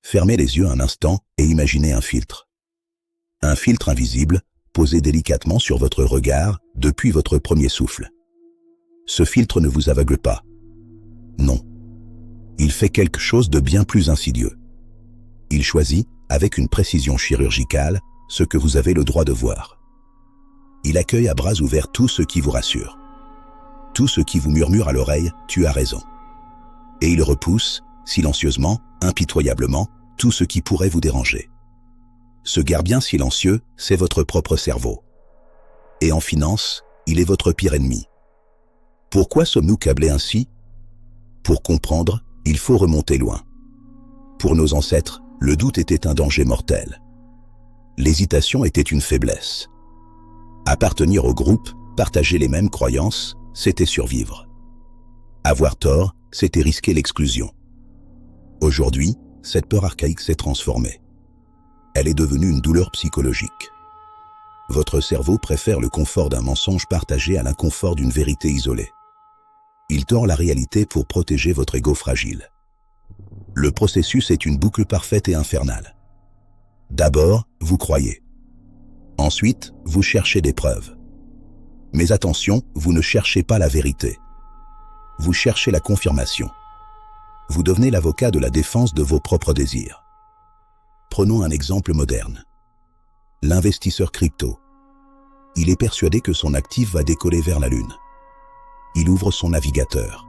Fermez les yeux un instant et imaginez un filtre. Un filtre invisible, posé délicatement sur votre regard depuis votre premier souffle. Ce filtre ne vous aveugle pas. Non. Il fait quelque chose de bien plus insidieux. Il choisit, avec une précision chirurgicale, ce que vous avez le droit de voir. Il accueille à bras ouverts tout ce qui vous rassure. Tout ce qui vous murmure à l'oreille « tu as raison ». Et il repousse, silencieusement, impitoyablement, tout ce qui pourrait vous déranger. Ce gardien silencieux, c'est votre propre cerveau. Et en finance, il est votre pire ennemi. Pourquoi sommes-nous câblés ainsi? Pour comprendre, il faut remonter loin. Pour nos ancêtres, le doute était un danger mortel. L'hésitation était une faiblesse. Appartenir au groupe, partager les mêmes croyances, c'était survivre. Avoir tort, c'était risquer l'exclusion. Aujourd'hui, cette peur archaïque s'est transformée. Elle est devenue une douleur psychologique. Votre cerveau préfère le confort d'un mensonge partagé à l'inconfort d'une vérité isolée. Il tord la réalité pour protéger votre ego fragile. Le processus est une boucle parfaite et infernale. D'abord, vous croyez. Ensuite, vous cherchez des preuves. Mais attention, vous ne cherchez pas la vérité. Vous cherchez la confirmation. Vous devenez l'avocat de la défense de vos propres désirs. Prenons un exemple moderne. L'investisseur crypto. Il est persuadé que son actif va décoller vers la Lune. Il ouvre son navigateur.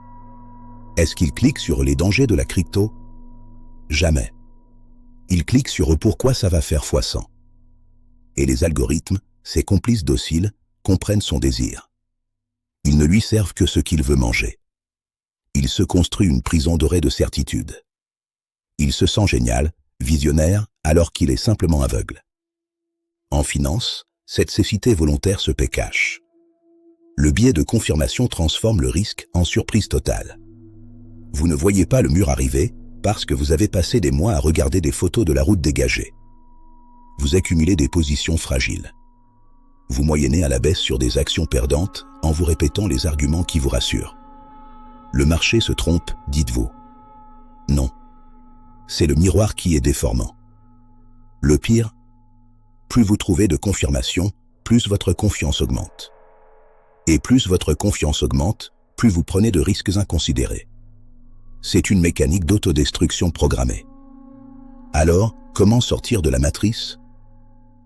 Est-ce qu'il clique sur les dangers de la crypto? Jamais. Il clique sur pourquoi ça va faire x100. Et les algorithmes, ses complices dociles, comprennent son désir. Ils ne lui servent que ce qu'il veut manger. Il se construit une prison dorée de certitude. Il se sent génial, visionnaire, alors qu'il est simplement aveugle. En finance, cette cécité volontaire se paie cash. Le biais de confirmation transforme le risque en surprise totale. Vous ne voyez pas le mur arriver parce que vous avez passé des mois à regarder des photos de la route dégagée. Vous accumulez des positions fragiles. Vous moyennez à la baisse sur des actions perdantes en vous répétant les arguments qui vous rassurent. Le marché se trompe, dites-vous. Non. C'est le miroir qui est déformant. Le pire, plus vous trouvez de confirmation, plus votre confiance augmente. Et plus votre confiance augmente, plus vous prenez de risques inconsidérés. C'est une mécanique d'autodestruction programmée. Alors, comment sortir de la matrice?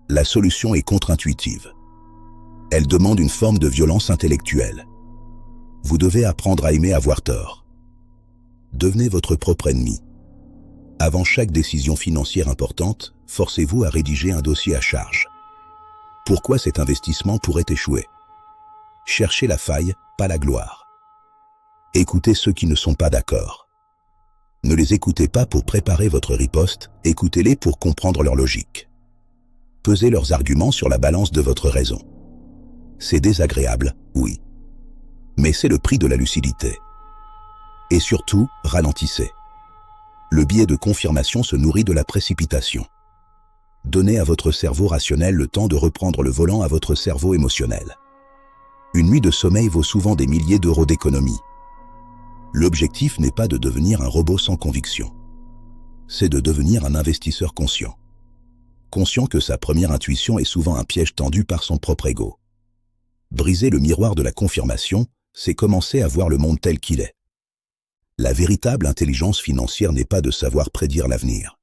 La solution est contre-intuitive. Elle demande une forme de violence intellectuelle. Vous devez apprendre à aimer avoir tort. Devenez votre propre ennemi. Avant chaque décision financière importante, forcez-vous à rédiger un dossier à charge. Pourquoi cet investissement pourrait échouer? Cherchez la faille, pas la gloire. Écoutez ceux qui ne sont pas d'accord. Ne les écoutez pas pour préparer votre riposte, écoutez-les pour comprendre leur logique. Pesez leurs arguments sur la balance de votre raison. C'est désagréable, oui. Mais c'est le prix de la lucidité. Et surtout, ralentissez. Le biais de confirmation se nourrit de la précipitation. Donnez à votre cerveau rationnel le temps de reprendre le volant à votre cerveau émotionnel. Une nuit de sommeil vaut souvent des milliers d'euros d'économie. L'objectif n'est pas de devenir un robot sans conviction. C'est de devenir un investisseur conscient. Conscient que sa première intuition est souvent un piège tendu par son propre ego. Briser le miroir de la confirmation, c'est commencer à voir le monde tel qu'il est. La véritable intelligence financière n'est pas de savoir prédire l'avenir.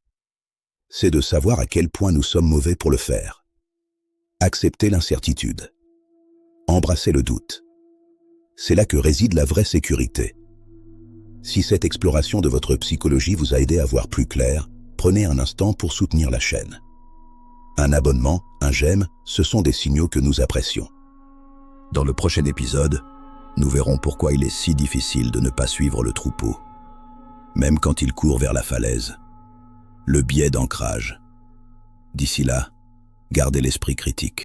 C'est de savoir à quel point nous sommes mauvais pour le faire. Accepter l'incertitude. Embrasser le doute. C'est là que réside la vraie sécurité. Si cette exploration de votre psychologie vous a aidé à voir plus clair, prenez un instant pour soutenir la chaîne. Un abonnement, un j'aime, ce sont des signaux que nous apprécions. Dans le prochain épisode, nous verrons pourquoi il est si difficile de ne pas suivre le troupeau, même quand il court vers la falaise. Le biais d'ancrage. D'ici là, gardez l'esprit critique.